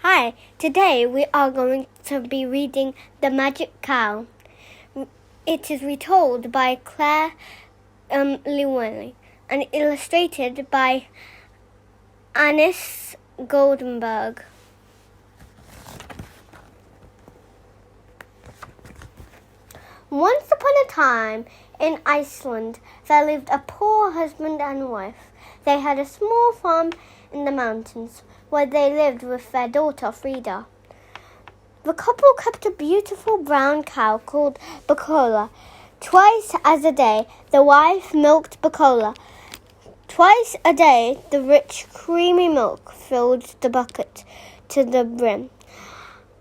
Hi, today we are going to be reading The Magic Cow. It is retold by Claire Llewellyn and illustrated by Anis Goldenberg. Once upon a time in Iceland, there lived a poor husband and wife. They had a small farm in the mountains where they lived with their daughter Frida. The couple kept a beautiful brown cow called Bacola. Twice a day, the wife milked Bacola. Twice a day, the rich, creamy milk filled the bucket to the brim.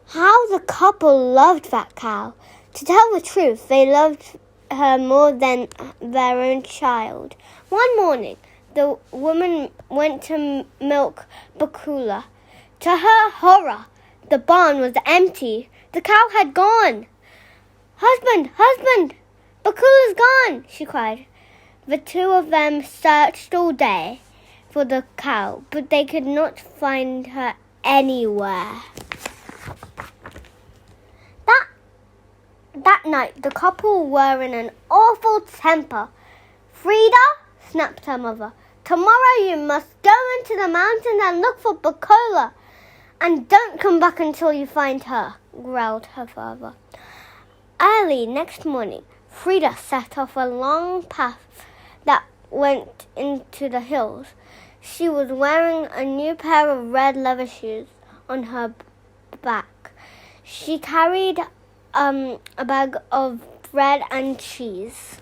How the couple loved that cow! To tell the truth, they loved her more than their own child. One morning, the woman went to milk Bacola. To her horror, the barn was empty. The cow had gone. Husband, Bacola's gone, she cried. The two of them searched all day for the cow, but they could not find her anywhere. That night, the couple were in an awful temper. Frida, snapped her mother, tomorrow you must go into the mountains and look for Bacola. And don't come back until you find her, growled her father. Early next morning, Frida set off a long path that went into the hills. She was wearing a new pair of red leather shoes on her back. She carried a bag of bread and cheese.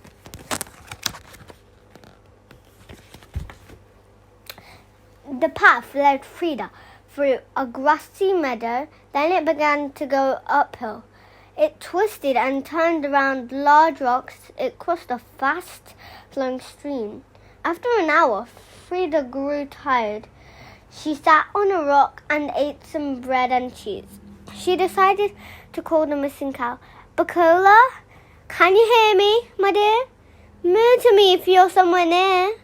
The path led Frida through a grassy meadow, then it began to go uphill. It twisted and turned around large rocks. It crossed a fast-flowing stream. After an hour, Frida grew tired. She sat on a rock and ate some bread and cheese. She decided to call the missing cow. Bacola, can you hear me, my dear? Moo to me if you're somewhere near.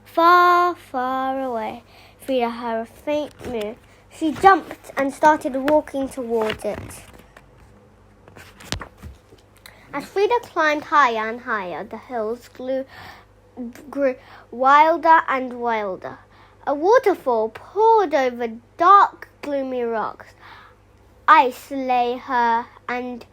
Far, far away, Frida heard a faint moo. She jumped and started walking towards it. As Frida climbed higher and higher, the hills grew wilder and wilder. A waterfall poured over dark, gloomy rocks. Ice lay here and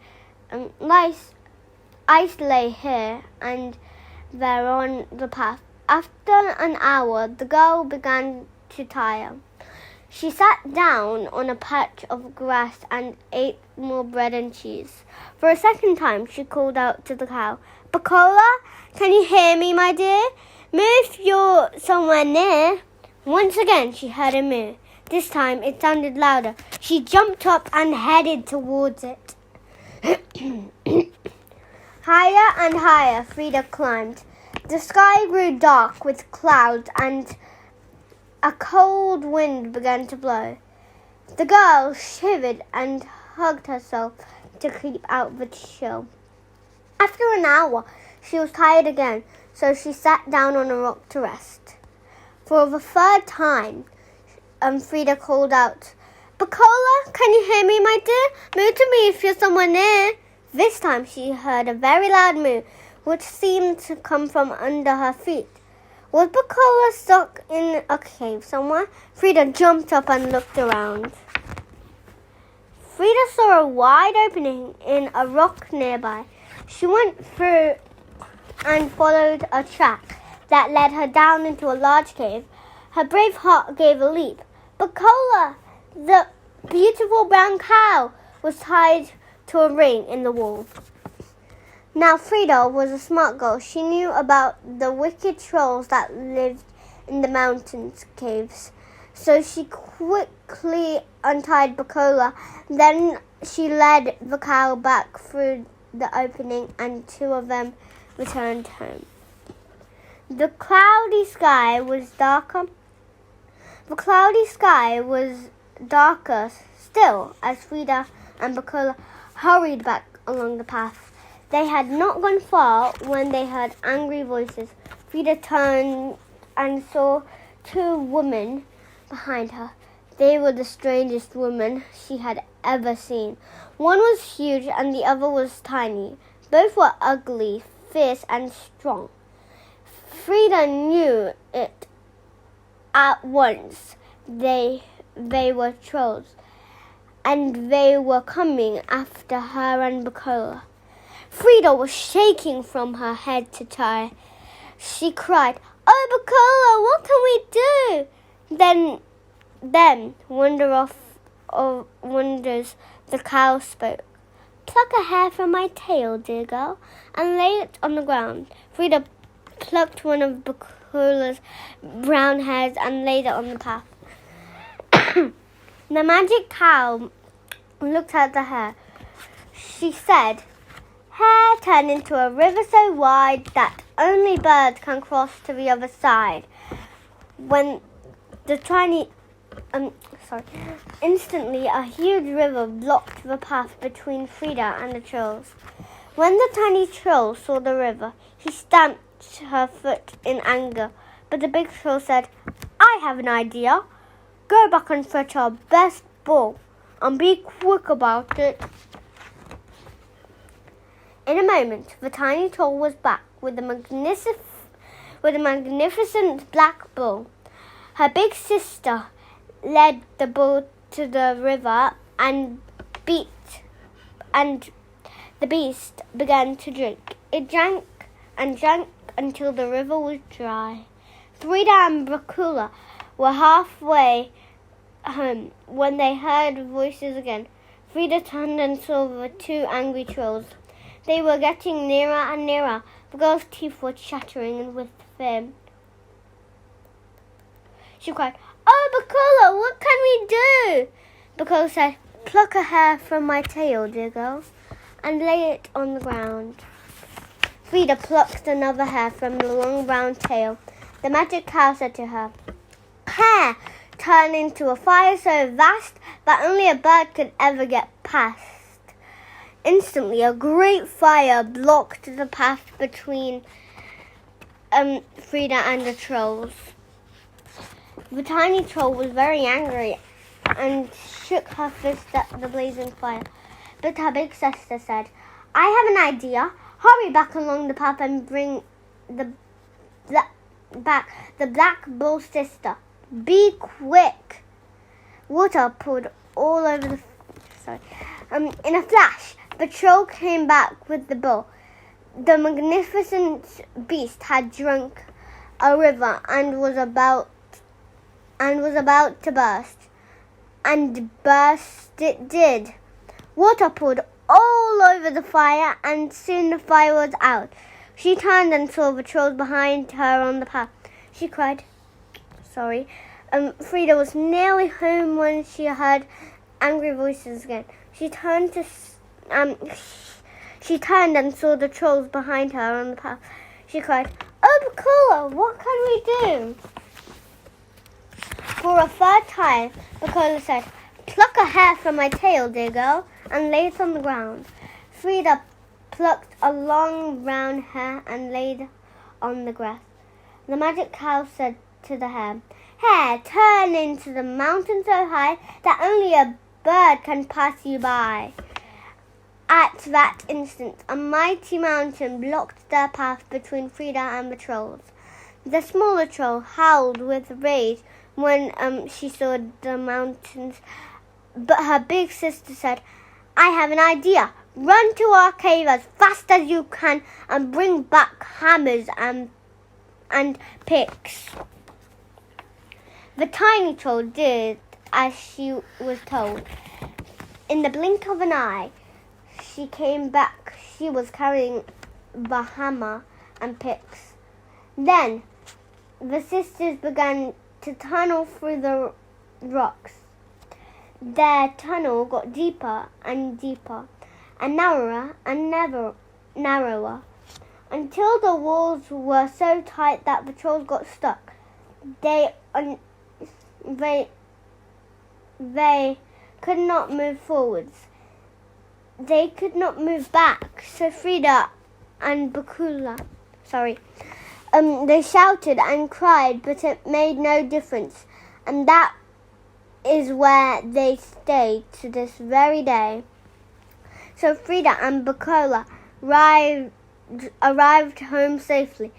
there on the path. After an hour, the girl began to tire. She sat down on a patch of grass and ate more bread and cheese. For a second time, she called out to the cow, Bacola, can you hear me, my dear? Moo if you're somewhere near. Once again, she heard a moo. This time, it sounded louder. She jumped up and headed towards it. Higher and higher, Frida climbed. The sky grew dark with clouds and a cold wind began to blow. The girl shivered and hugged herself to keep out the chill. After an hour, she was tired again, so she sat down on a rock to rest. For the third time, Frida called out, Bacola, can you hear me, my dear? Moo to me if you're somewhere near. This time she heard a very loud moo, which seemed to come from under her feet. Was Bacola stuck in a cave somewhere? Frida jumped up and looked around. Frida saw a wide opening in a rock nearby. She went through and followed a track that led her down into a large cave. Her brave heart gave a leap. Bacola, the beautiful brown cow, was tied to a ring in the wall. Now Frida was a smart girl. She knew about the wicked trolls that lived in the mountains caves. So she quickly untied Bacola. Then she led the cow back through the opening and two of them returned home. The cloudy sky was darker still as Frida and Bacola hurried back along the path. They had not gone far when they heard angry voices. Frida turned and saw two women behind her. They were the strangest women she had ever seen. One was huge and the other was tiny. Both were ugly, fierce, and strong. Frida knew it at once. They were trolls, and they were coming after her and Bacola. Frida was shaking from her head to toe. She cried, "Oh, Bacola, what can we do?" Then, wonders, the cow spoke. "Pluck a hair from my tail, dear girl, and lay it on the ground." Frida plucked one of Bacola's brown hairs and laid it on the path. The magic cow looked at the hair. She said, "Hair turned into a river so wide that only birds can cross to the other side." Instantly a huge river blocked the path between Frida and the trolls. When the tiny troll saw the river, he stamped her foot in anger. But the big troll said, "I have an idea. Go back and fetch our best ball, and be quick about it." In a moment, the tiny troll was back with a magnificent black bull. Her big sister led the bull to the river, and the beast began to drink. It drank and drank until the river was dry. Frida and Bacola were halfway home when they heard voices again. Frida turned and saw the two angry trolls. They were getting nearer and nearer. The girl's teeth were chattering with fear. She cried, "Oh, Bacola, what can we do?" Bacola said, "Pluck a hair from my tail, dear girl, and lay it on the ground." Frida plucked another hair from the long brown tail. The magic cow said to her, "Hair turned into a fire so vast that only a bird could ever get past." Instantly, a great fire blocked the path between Frida and the trolls. The tiny troll was very angry and shook her fist at the blazing fire. But her big sister said, "I have an idea. Hurry back along the path and bring the black bull sister. Be quick." Water poured all over the... In a flash, the troll came back with the bull. The magnificent beast had drunk a river and was about to burst. And burst it did. Water poured all over the fire, and soon the fire was out. She turned and saw the trolls behind her on the path. She cried, Frida was nearly home when she heard angry voices again. She turned and saw the trolls behind her on the path. She cried, "Oh, Bacola, what can we do?" For a third time, Bacola said, "Pluck a hair from my tail, dear girl, and lay it on the ground." Frida plucked a long brown hair and laid it on the grass. The magic cow said to the hair, "Hair, turn into the mountain so high that only a bird can pass you by." At that instant, a mighty mountain blocked their path between Frida and the trolls. The smaller troll howled with rage when she saw the mountains, but her big sister said, "I have an idea. Run to our cave as fast as you can and bring back hammers and picks." The tiny troll did as she was told. In the blink of an eye, she came back. She was carrying the hammer and picks. Then the sisters began to tunnel through the rocks. Their tunnel got deeper and deeper, and narrower and narrower, until the walls were so tight that the trolls got stuck. They could not move forwards. They could not move back. So Frida and Bacola, they shouted and cried, but it made no difference. And that is where they stayed to this very day. So Frida and Bukola arrived home safely.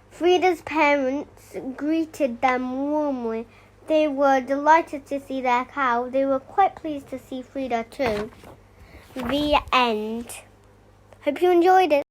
Frida's parents greeted them warmly. They were delighted to see their cow. They were quite pleased to see Frida too. The end. Hope you enjoyed it.